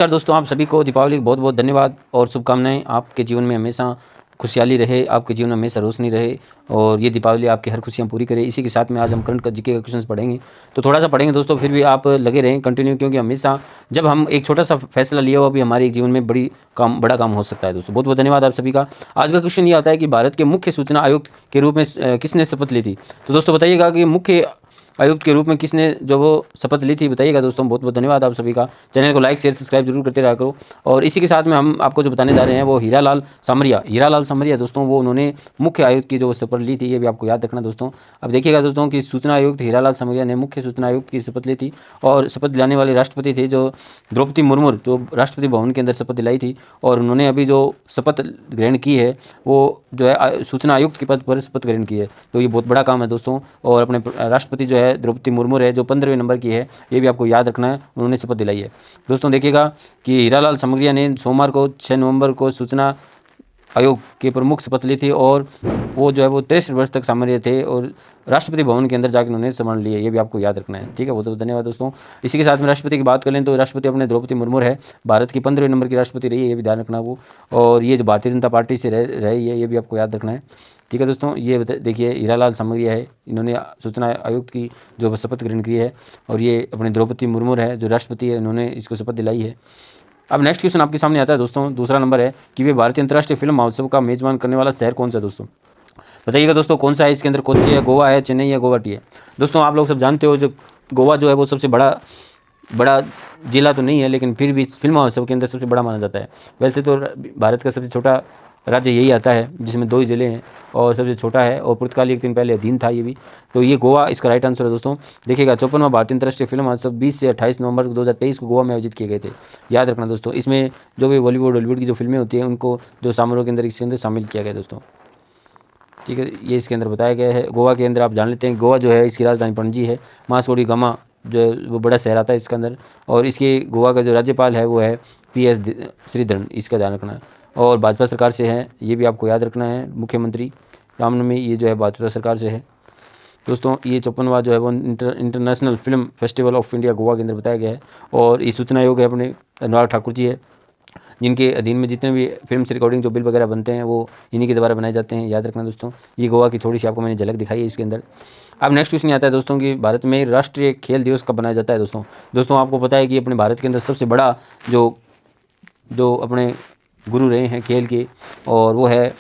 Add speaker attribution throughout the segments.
Speaker 1: नमस्कार दोस्तों, आप सभी को दीपावली की बहुत बहुत धन्यवाद और शुभकामनाएं। आपके जीवन में हमेशा खुशहाली रहे, आपके जीवन में हमेशा रोशनी रहे और ये दीपावली आपकी हर खुशियां पूरी करे। इसी के साथ में आज हम करंट का जीके का क्वेश्चंस पढ़ेंगे, तो थोड़ा सा पढ़ेंगे दोस्तों, फिर भी आप लगे रहें कंटिन्यू, क्योंकि हमेशा जब हम एक छोटा सा फैसला लिया हुआ भी हमारे जीवन में बड़ा काम हो सकता है। दोस्तों बहुत बहुत धन्यवाद आप सभी का। आज का क्वेश्चन ये आता है कि भारत के मुख्य सूचना आयुक्त के रूप में किसने शपथ ली थी। तो दोस्तों बताइएगा कि मुख्य आयुक्त के रूप में किसने जो वो शपथ ली थी, बताइएगा दोस्तों। बहुत बहुत धन्यवाद आप सभी का। चैनल को लाइक शेयर सब्सक्राइब जरूर करते रहा करो। और इसी के साथ में हम आपको जो बताने जा रहे हैं वो हीरालाल सामरिया दोस्तों, वो उन्होंने मुख्य आयुक्त की जो शपथ ली थी, ये भी आपको याद रखना दोस्तों। अब देखिएगा दोस्तों कि सूचना आयुक्त हीरालाल सामरिया ने मुख्य सूचना आयुक्त की शपथ ली थी और शपथ दिलाने वाले राष्ट्रपति थे जो द्रौपदी मुर्मू, जो राष्ट्रपति भवन के अंदर शपथ दिलाई थी। और उन्होंने अभी जो शपथ ग्रहण की है वो जो है सूचना आयुक्त के पद पर शपथ ग्रहण की है, तो ये बहुत बड़ा काम है दोस्तों। और अपने राष्ट्रपति जो है द्रौपदी मुर्मू है, जो 15वें नंबर की है, ये भी आपको याद रखना है, उन्होंने शपथ दिलाई है दोस्तों। देखिएगा कि हीरालाल सामरिया ने सोमवार को 6 नवंबर को सूचना आयोग के प्रमुख शपथ ली थी और वो जो है वो 63 वर्ष तक सामरिया थे और राष्ट्रपति भवन के अंदर जाकर उन्होंने संभाल लिए, ये भी आपको याद रखना है, ठीक है। बहुत बहुत धन्यवाद दोस्तों। इसी के साथ में राष्ट्रपति की बात कर लें तो राष्ट्रपति अपने द्रौपदी मुर्मू है, भारत की 15वें नंबर की राष्ट्रपति रही है, ये भी ध्यान रखना वो। और ये जो भारतीय जनता पार्टी से रही है, ये भी आपको याद रखना है, ठीक है दोस्तों। ये देखिए हीरालाल सामरिया है, इन्होंने सूचना आयुक्त की जो शपथ ग्रहण की है और ये अपने द्रौपदी मुर्मू है जो राष्ट्रपति है, इन्होंने इसको शपथ दिलाई है। अब नेक्स्ट क्वेश्चन आपके सामने आता है दोस्तों, दूसरा नंबर है कि वे भारतीय अंतर्राष्ट्रीय फिल्म महोत्सव का मेजबान करने वाला शहर कौन सा है दोस्तों। बताइएगा दोस्तों कौन सा है इसके अंदर, कोच्चि है, गोवा है, चेन्नई है, गुवाहाटी है। दोस्तों आप लोग सब जानते हो जो गोवा जो है वो सबसे बड़ा जिला तो नहीं है, लेकिन फिर भी फिल्म महोत्सव के अंदर सबसे बड़ा माना जाता है। वैसे तो भारत का सबसे छोटा राज्य यही आता है जिसमें 2 ही ज़िले हैं और सबसे छोटा है और पुर्तगाली एक दिन पहले अधीन था ये भी, तो ये गोवा इसका राइट आंसर है दोस्तों। देखिएगा 54वां भारतीय अंतर्राष्ट्रीय फिल्म महोत्सव 20 से 28 नवंबर 2023 को गोवा में आयोजित किए गए थे, याद रखना दोस्तों। इसमें जो भी बॉलीवुड हॉलीवुड की जो फिल्में होती हैं उनको जो समारोह के अंदर इसके अंदर शामिल किया गया दोस्तों, ठीक है। ये इसके अंदर बताया गया है। गोवा के अंदर आप जान लेते हैं, गोवा जो है इसकी राजधानी पणजी है, मासोड़ी गमा जो है वो बड़ा शहर आता है इसके अंदर। और इसके गोवा का जो राज्यपाल है वो है PS श्रीधरन, इसका ध्यान रखना है। और भाजपा सरकार से है, ये भी आपको याद रखना है, मुख्यमंत्री रामनवमी ये जो है भाजपा सरकार से है दोस्तों। ये 54वां जो है वो international film festival of India Goa के अंदर बताया गया है। और ये सूचना आयोग है अपने अनुराग ठाकुर जी है, जिनके अधीन में जितने भी फिल्म से रिकॉर्डिंग जो बिल वगैरह बनते हैं वो इन्हीं के द्वारा बनाए जाते हैं, याद रखना दोस्तों। ये गोवा की थोड़ी सी आपको मैंने झलक दिखाई है इसके अंदर। अब नेक्स्ट क्वेश्चन आता है दोस्तों कि भारत में राष्ट्रीय खेल दिवस कब बनाया जाता है दोस्तों आपको पता है कि अपने भारत के अंदर सबसे बड़ा जो अपने गुरु रहे हैं खेल के, और वो है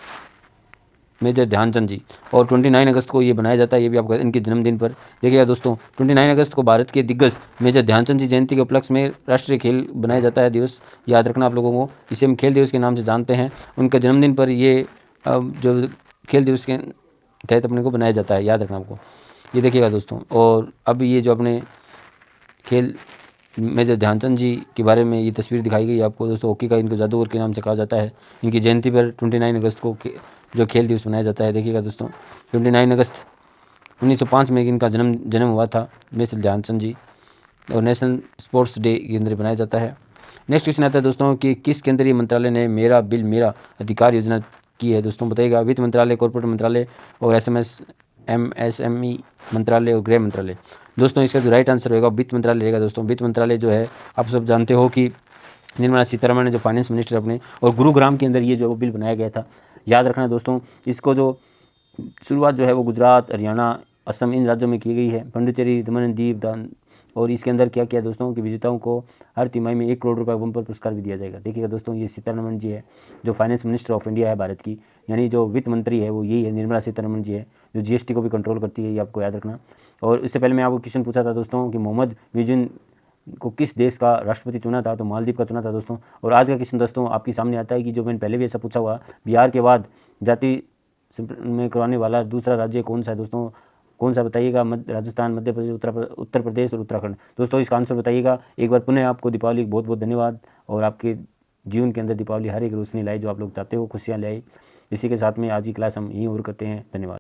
Speaker 1: मेजर ध्यानचंद जी, और 29 अगस्त को ये बनाया जाता है, ये भी आपका इनके जन्मदिन पर। देखिएगा दोस्तों 29 अगस्त को भारत के दिग्गज मेजर ध्यानचंद जी जयंती के उपलक्ष्य में राष्ट्रीय खेल बनाया जाता है दिवस, याद रखना आप लोगों को। इसे हम खेल दिवस के नाम से जानते हैं। उनके जन्मदिन पर ये जो खेल दिवस के तहत अपने को बनाया जाता है, याद रखना आपको। ये देखिएगा दोस्तों, और अब ये जो अपने खेल मेजर ध्यानचंद जी के बारे में ये तस्वीर दिखाई गई आपको दोस्तों। हॉकी का इनको जादूगर के नाम से कहा जाता है। इनकी जयंती पर 29 अगस्त को जो खेल दिवस मनाया जाता है। देखिएगा दोस्तों 29 अगस्त 1905 में इनका जन्म हुआ था मेजर ध्यानचंद जी, और नेशनल स्पोर्ट्स डे के अंदर बनाया जाता है। नेक्स्ट क्वेश्चन आता है दोस्तों कि किस केंद्रीय मंत्रालय ने मेरा बिल मेरा अधिकार योजना की है दोस्तों, बताइएगा। वित्त मंत्रालय, कॉर्पोरेट मंत्रालय और MSME मंत्रालय और गृह मंत्रालय। दोस्तों इसका जो राइट आंसर होगा वित्त मंत्रालय रहेगा दोस्तों। वित्त मंत्रालय जो है आप सब जानते हो कि निर्मला सीतारमण ने जो फाइनेंस मिनिस्टर अपने, और गुरुग्राम के अंदर ये जो बिल बनाया गया था, याद रखना दोस्तों। इसको जो शुरुआत जो है वो गुजरात, हरियाणा, असम इन राज्यों में की गई है, पुडुचेरी, दमन दीव दान। और इसके अंदर क्या किया दोस्तों कि विजेताओं को हर तिमाही में 1 करोड़ रुपये बम्पर पुरस्कार भी दिया जाएगा। देखिएगा दोस्तों ये सीतारमण जी है जो फाइनेंस मिनिस्टर ऑफ इंडिया है भारत की, यानी जो वित्त मंत्री है वो यही है, निर्मला सीतारमण जी है, जो GST को भी कंट्रोल करती है, ये आपको याद रखना। और इससे पहले मैं आपको क्वेश्चन पूछा था दोस्तों कि मोहम्मद म्यूजिन को किस देश का राष्ट्रपति चुना था, तो मालदीव का चुना था दोस्तों। और आज का क्वेश्चन दोस्तों आपके सामने आता है कि जो मैंने पहले भी ऐसा पूछा हुआ, बिहार के बाद जाति में करवाने वाला दूसरा राज्य कौन सा है दोस्तों, कौन सा बताइएगा। राजस्थान, मध्य प्रदेश, उत्तर प्रदेश और उत्तराखंड। दोस्तों इसका आंसर बताइएगा। एक बार पुनः आपको दीपावली बहुत बहुत धन्यवाद, और आपके जीवन के अंदर दीपावली हर एक रोशनी लाए जो आप लोग चाहते हो, खुशियाँ लाए। इसी के साथ में आज की क्लास हम यहीं और करते हैं। धन्यवाद।